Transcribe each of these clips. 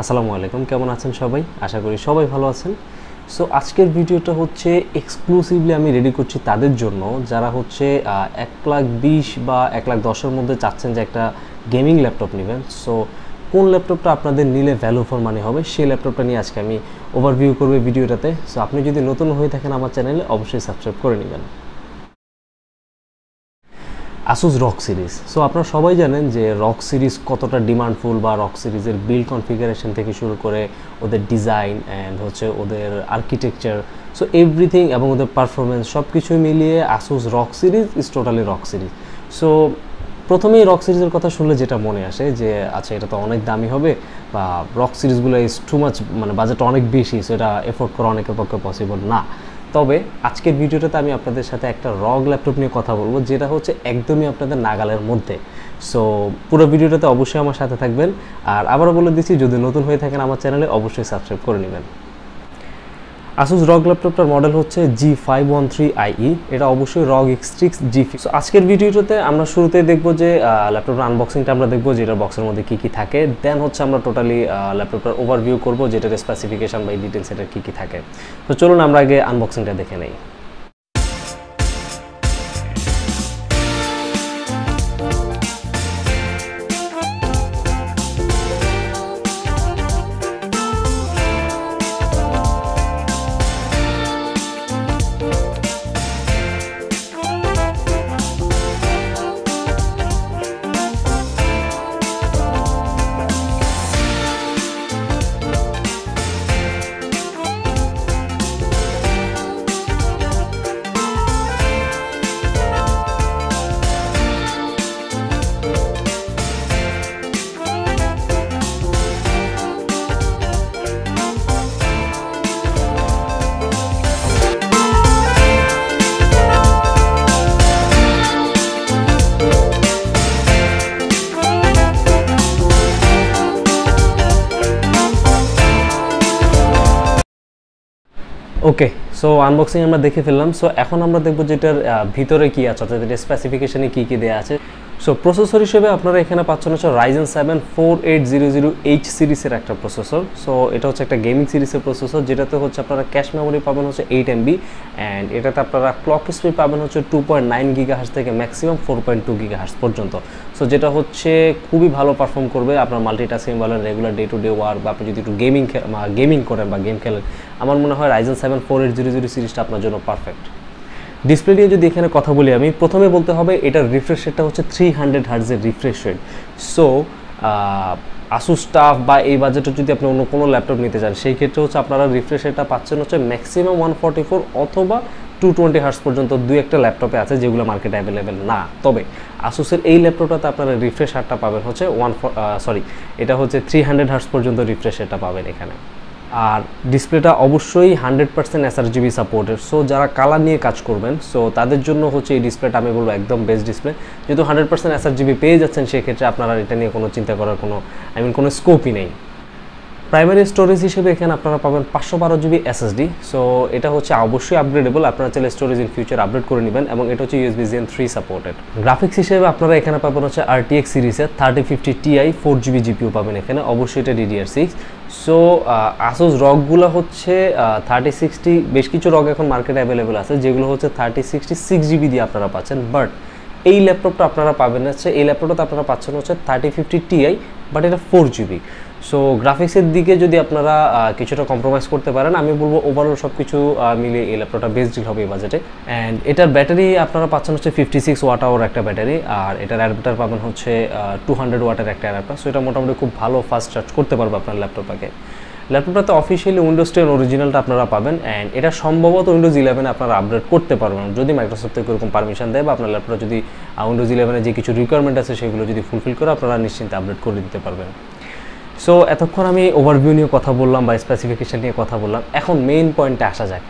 আসসালামু আলাইকুম, কেমন আছেন সবাই? আশা করি সবাই ভালো আছেন। সো আজকের ভিডিওটা হচ্ছে এক্সক্লুসিভলি আমি রেডি করছি তাদের জন্য যারা হচ্ছে 1,20,000 বা 1,10,000-এর মধ্যে চাচ্ছেন যে একটা গেমিং ল্যাপটপ নেবেন। সো কোন ল্যাপটপটা আপনাদের নিলে ভ্যালু ফর মানি হবে সেই ল্যাপটপটা নিয়ে আজকে আমি ওভারভিউ করব ভিডিওটাতে। সো আপনি যদি নতুন হয়ে থাকেন আমার চ্যানেলে অবশ্যই সাবস্ক্রাইব করে নেবেন। Asus Rog series. সো আপনারা সবাই জানেন যে রগ সিরিজ কতটা ডিমান্ডফুল, বা রগ সিরিজের বিল্ড কনফিগারেশন থেকে শুরু করে ওদের ডিজাইন অ্যান্ড হচ্ছে ওদের আর্কিটেকচার, সো এভরিথিং এবং ওদের পারফরমেন্স সব কিছু মিলিয়ে Asus Rog series is totally রগ সিরিজ। সো প্রথমেই রগ সিরিজের কথা শুনলে যেটা মনে আসে যে আচ্ছা এটা তো অনেক দামি হবে, বা রগ সিরিজগুলো ইজ টু মাচ, মানে বাজেট অনেক বেশি, সো এটা এফোর্ড করা অনেকের পক্ষে পসিবল না। তবে আজকের ভিডিওটাতে আমি আপনাদের সাথে একটা রগ ল্যাপটপ নিয়ে কথা বলবো যেটা হচ্ছে একদমই আপনাদের নাগালের মধ্যে। সো পুরো ভিডিওটাতে অবশ্যই আমার সাথে থাকবেন। আর আবারও বলে দিচ্ছি, যদি নতুন হয়ে থাকেন আমার চ্যানেলে অবশ্যই সাবস্ক্রাইব করে নেবেন। Asus ROG ল্যাপটপটার মডেল হচ্ছে G513IE, এটা অবশ্যই ROG Strix G5। সো আজকের ভিডিওটাতে আমরা শুরুতেই দেখবো যে ল্যাপটপটার আনবক্সিংটা আমরা দেখবো, যেটা বক্সের মধ্যে কী কী থাকে। দেন হচ্ছে আমরা টোটালি ল্যাপটপটার ওভারভিউ করবো, যেটার স্পেসিফিকেশন বা ডিটেলস এটার কী কী থাকে। তো চলুন আমরা আগে আনবক্সিংটা দেখে নেই। ওকে, সো আনবক্সিং আমরা দেখে ফেললাম। সো এখন আমরা দেখবো যেটার ভিতরে কী আছে, অর্থাৎ এটার স্পেসিফিকেশনে কী কী দেওয়া আছে। সো প্রসেসর হিসেবে আপনারা এখানে পাচ্ছেন হচ্ছে Ryzen 7 4800H সিরিজের একটা প্রসেসর। সো এটা হচ্ছে একটা গেমিং সিরিজের প্রসেসর, যেটাতে হচ্ছে আপনারা ক্যাশ মেমোরি পাবেন হচ্ছে 8 MB, অ্যান্ড এটাতে আপনারা ক্লক স্পিড পাবেন হচ্ছে 2.9 GHz থেকে ম্যাক্সিমাম 4.2 GHz পর্যন্ত। সো যেটা হচ্ছে খুবই ভালো পারফর্ম করবে আপনার মাল্টিটাস্কিং বলেন, regular day to day work, বা আপনি যদি একটু গেমিং করেন বা গেম খেলেন, আমার মনে হয় Ryzen 7 4800 সিরিজটা আপনার জন্য পারফেক্ট। ডিসপ্লে নিয়ে যদি এখানে কথা বলি, আমি প্রথমে বলতে হবে এটার রিফ্রেশ রেটটা হচ্ছে 300 হার্টজের refresh rate. So Asus stuff বা এই বাজেটে যদি আপনি অন্য কোনো ল্যাপটপ নিতে চান, সেই ক্ষেত্রে হচ্ছে আপনারা রিফ্রেশ রেটটা পাচ্ছেন হচ্ছে ম্যাক্সিমাম 144 অথবা 220 হার্টজ পর্যন্ত দুই একটা ল্যাপটপে আছে যেগুলো মার্কেটে অ্যাভেলেবেল না। তবে Asusের এই ল্যাপটপটাতে আপনারা রিফ্রেশ রেটটা পাবেন হচ্ছে এটা হচ্ছে 300 হার্টজ পর্যন্ত রিফ্রেশ রেটটা পাবেন এখানে। আর ডিসপ্লেটা অবশ্যই 100% sRGB সাপোর্টেড। সো যারা কালার নিয়ে কাজ করবেন, সো তাদের জন্য হচ্ছে এই ডিসপ্লেটা আমি বলবো একদম বেস্ট ডিসপ্লে। যেহেতু 100% sRGB পেয়ে যাচ্ছেন, সেক্ষেত্রে আপনারা এটা নিয়ে কোনো চিন্তা করার কোনো স্কোপই নেই। প্রাইমারি স্টোরেজ হিসেবে এখানে আপনারা পাবেন 512GB SSD। সো এটা হচ্ছে অবশ্যই আপগ্রেডেবল, আপনারা চাইলে স্টোরেজ ইন ফিউচার আপগ্রেড করে নেবেন, এবং এটা হচ্ছে USB Gen 3 সাপোর্টেড। গ্রাফিক্স হিসেবে আপনারা এখানে পাবেন হচ্ছে RTX সিরিজের 3050 Ti 4GB GPU পাবেন এখানে, অবশ্যই এটা DDR6। সো Asus রগগুলো হচ্ছে 3060, বেশ কিছু রগ এখন মার্কেটে অ্যাভেলেবেল আছে যেগুলো হচ্ছে 3060 6GB দিয়ে আপনারা পাচ্ছেন, বাট এই ল্যাপটপটা আপনারা পাবেন হচ্ছে, এই ল্যাপটপটা আপনারা পাচ্ছেন হচ্ছে 3050 Ti, বাট এটা 4GB। সো গ্রাফিক্সের দিকে যদি আপনারা কিছুটা কম্প্রোমাইজ করতে পারেন, আমি বলবো ওভারঅল সব কিছু মিলিয়ে এই ল্যাপটপটা বেস্ট ডিল হবে এই বাজেটে। অ্যান্ড এটার ব্যাটারি আপনারা পাচ্ছেন হচ্ছে 56 ওয়াট আওয়ার একটা ব্যাটারি, আর এটার অ্যাডাপ্টার পাবেন হচ্ছে 200 ওয়াটের একটা অ্যাডাপ্টার। সো এটা মোটামুটি খুব ভালো ফাস্ট চার্জ করতে পারবে আপনার ল্যাপটপটাকে। ল্যাপটপটাতে অফিসিয়ালি উইন্ডোজ 10 অরিজিনালটা আপনারা পাবেন, অ্যান্ড এটা সম্ভবত উইন্ডোজ 11 আপনারা আপডেট করতে পারবেন যদি মাইক্রোসফট থেকে এরকম পারমিশন দেয়, বা আপনার ল্যাপটপটা যদি উইন্ডোজ 11 যে কিছু রিকোয়ারমেন্ট আছে সেগুলো যদি ফুলফিল করে আপনারা নিশ্চিন্তে আপডেট করে দিতে পারবেন। সো এতক্ষণ আমি ওভারভিউ নিয়ে কথা বললাম বা স্পেসিফিকেশন নিয়ে কথা বললাম, এখন মেইন পয়েন্টে আসা যায়।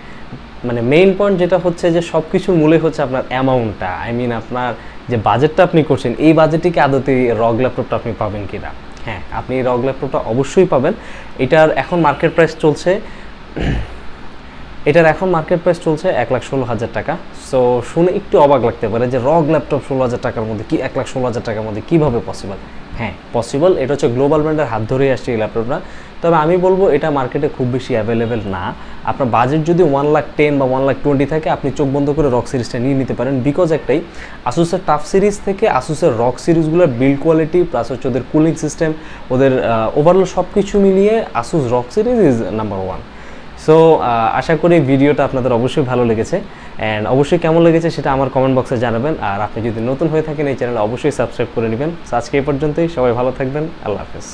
মানে মেইন পয়েন্ট যেটা হচ্ছে যে সব কিছুর মূলে হচ্ছে আপনার অ্যামাউন্টটা, আপনার যে বাজেটটা আপনি করছেন, এই বাজেটটিকে আদতে রগ ল্যাপটপটা আপনি পাবেন কিনা। হ্যাঁ, আপনি এই রগ ল্যাপটপটা অবশ্যই পাবেন। এটার এখন মার্কেট প্রাইস চলছে এটার এখন মার্কেট প্রাইস চলছে 1,16,000 টাকা। সো শুনে একটু অবাক লাগতে পারে যে রগ ল্যাপটপ 16,000 টাকার মধ্যে, কি 1,16,000 টাকার মধ্যে কীভাবে পসিবল? হ্যাঁ পসিবল, এটা হচ্ছে গ্লোবাল ব্র্যান্ডের হাত ধরেই আসছে এই ল্যাপটপটা। তবে আমি বলবো এটা মার্কেটে খুব বেশি অ্যাভেলেবেল না। আপনার বাজেট যদি 1,10,000 বা 1,20,000 থাকে, আপনি চোখ বন্ধ করে রগ সিরিজটা নিয়ে নিতে পারেন। বিকজ একটাই, আসুসের টাফ সিরিজ থেকে আসুসের রগ সিরিজগুলোর বিল্ড কোয়ালিটি প্লাস হচ্ছে ওদের কুলিং সিস্টেম, ওদের ওভারঅল সব কিছু মিলিয়ে আসুস রগ সিরিজ ইজ নাম্বার 1। সো আশা করি ভিডিওটা আপনাদের অবশ্যই ভালো লেগেছে, অ্যান্ড অবশ্যই কেমন লেগেছে সেটা আমার কমেন্ট বক্সে জানাবেন। আর আপনি যদি নতুন হয়ে থাকেন এই চ্যানেলে অবশ্যই সাবস্ক্রাইব করে নেবেন। সো আজকে এই পর্যন্তই, সবাই ভালো থাকবেন, আল্লাহ হাফেজ।